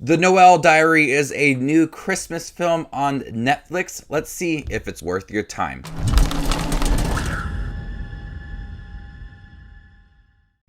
The Noel Diary is a new Christmas film on Netflix. Let's see if it's worth your time.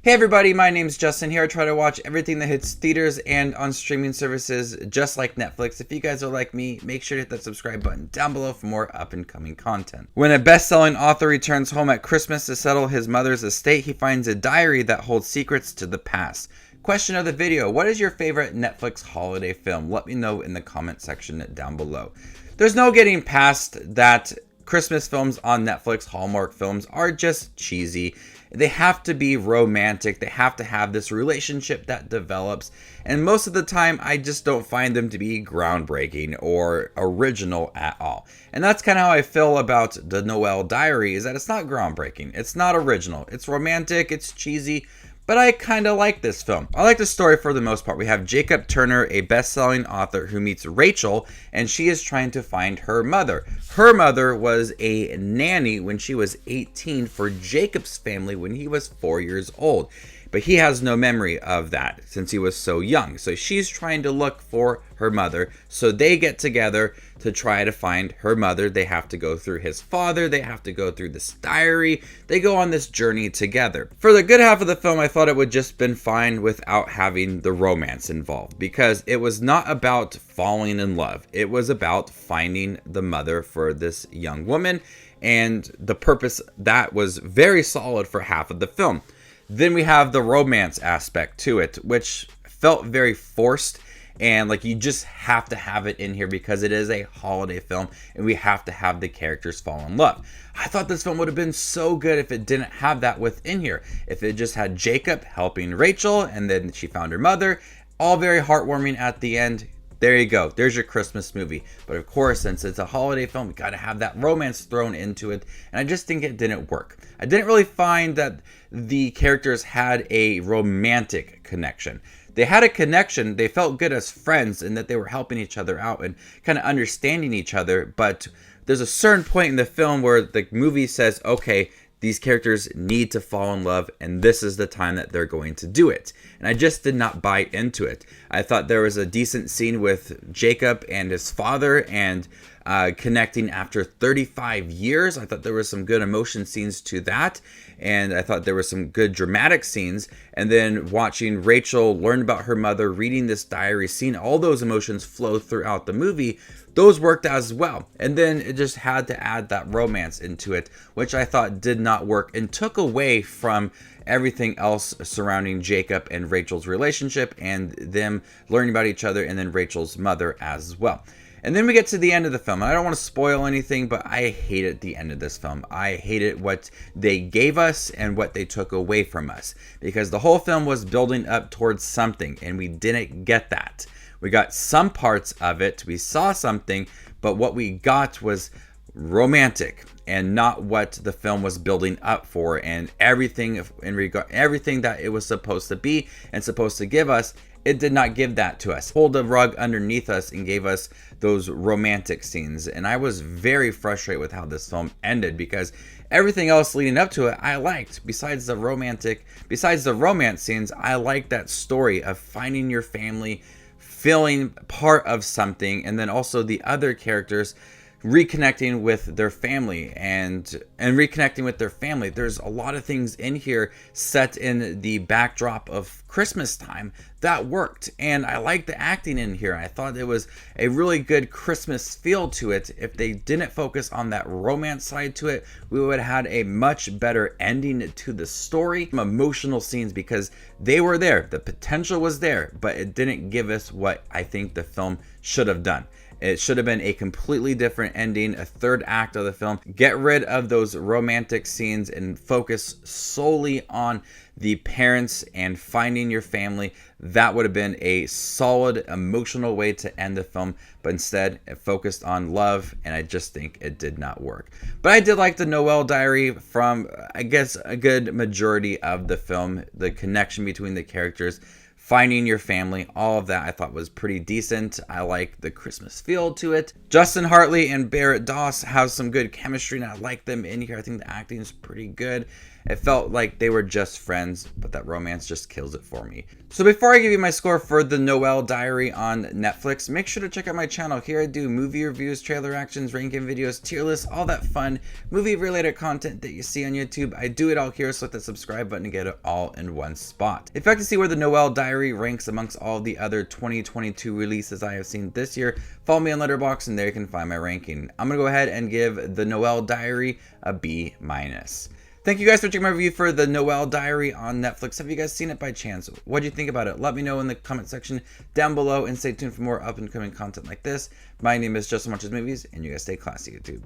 Hey everybody, my name's Justin here. I try to watch everything that hits theaters and on streaming services just like Netflix. If you guys are like me, make sure to hit that subscribe button down below for more up and coming content. When a best-selling author returns home at Christmas to settle his mother's estate, he finds a diary that holds secrets to the past. Question of the video: what is your favorite Netflix holiday film? Let me know in the comment section down below. There's no getting past that Christmas films on Netflix, Hallmark films, are just cheesy. They have to be romantic. They have to have this relationship that develops. And most of the time, I just don't find them to be groundbreaking or original at all. And that's kind of how I feel about the Noel Diary, is that it's not groundbreaking. It's not original. It's romantic. It's cheesy. But I kind of like this film. I like the story for the most part. We have Jacob Turner, a best-selling author who meets Rachel, and she is trying to find her mother. Her mother was a nanny when she was 18 for Jacob's family when he was 4 years old. But he has no memory of that since he was so young. So she's trying to look for her mother. So they get together to try to find her mother. They have to go through his father. They have to go through this diary. They go on this journey together. For the good half of the film, I thought it would just been fine without having the romance involved, because it was not about falling in love. It was about finding the mother for this young woman, and the purpose that was very solid for half of the film. Then we have the romance aspect to it, which felt very forced, and like you just have to have it in here because it is a holiday film and we have to have the characters fall in love. I thought this film would have been so good if it didn't have that within here. If it just had Jacob helping Rachel and then she found her mother, all very heartwarming at the end. There you go. There's your Christmas movie. But of course, since it's a holiday film, we got to have that romance thrown into it. And I just think it didn't work. I didn't really find that the characters had a romantic connection. They had a connection. They felt good as friends and that they were helping each other out and kind of understanding each other. But there's a certain point in the film where the movie says, okay, these characters need to fall in love, and this is the time that they're going to do it. And I just did not buy into it. I thought there was a decent scene with Jacob and his father and connecting after 35 years. I thought there were some good emotion scenes to that. And I thought there were some good dramatic scenes. And then watching Rachel learn about her mother, reading this diary, seeing all those emotions flow throughout the movie, those worked as well. And then it just had to add that romance into it, which I thought did not work and took away from everything else surrounding Jacob and Rachel's relationship and them learning about each other, and then Rachel's mother as well. And then we get to the end of the film. I don't want to spoil anything, but I hated the end of this film. I hated what they gave us and what they took away from us, because the whole film was building up towards something and we didn't get that. We got some parts of it. We saw something, but what we got was romantic and not what the film was building up for, and everything that it was supposed to be and supposed to give us. It did not give that to us. Pulled the rug underneath us and gave us those romantic scenes. And I was very frustrated with how this film ended, because everything else leading up to it I liked. Besides the romance scenes, I liked that story of finding your family, feeling part of something, and then also the other characters reconnecting with their family and reconnecting with their family. There's a lot of things in here set in the backdrop of Christmas time that worked, and I like the acting in here. I thought it was a really good Christmas feel to it. If they didn't focus on that romance side to it, we would have had a much better ending to the story. Some emotional scenes, because they were there, the potential was there, but it didn't give us what I think the film should have done. It should have been a completely different ending, a third act of the film. Get rid of those romantic scenes and focus solely on the parents and finding your family. That would have been a solid emotional way to end the film, but instead it focused on love, and I just think it did not work. But I did like the Noel Diary from, I guess, a good majority of the film. The connection between the characters, finding your family, all of that I thought was pretty decent. I like the Christmas feel to it. Justin Hartley and Barrett Doss have some good chemistry, and I like them in here. I think the acting is pretty good. It felt like they were just friends, but that romance just kills it for me. So before I give you my score for the Noel Diary on Netflix, make sure to check out my channel. Here I do movie reviews, trailer reactions, ranking videos, tier lists, all that fun movie related content that you see on YouTube. I do it all here, so hit that subscribe button to get it all in one spot. If you'd like to see where the Noel Diary ranks amongst all the other 2022 releases I have seen this year, follow me on Letterboxd and there you can find my ranking. I'm gonna go ahead and give the Noel Diary a B-. Thank you guys for checking my review for the Noel Diary on Netflix. Have you guys seen it by chance? What do you think about it? Let me know in the comment section down below, and stay tuned for more up and coming content like this. My name is Justin Watches Movies, and you guys stay classy, YouTube.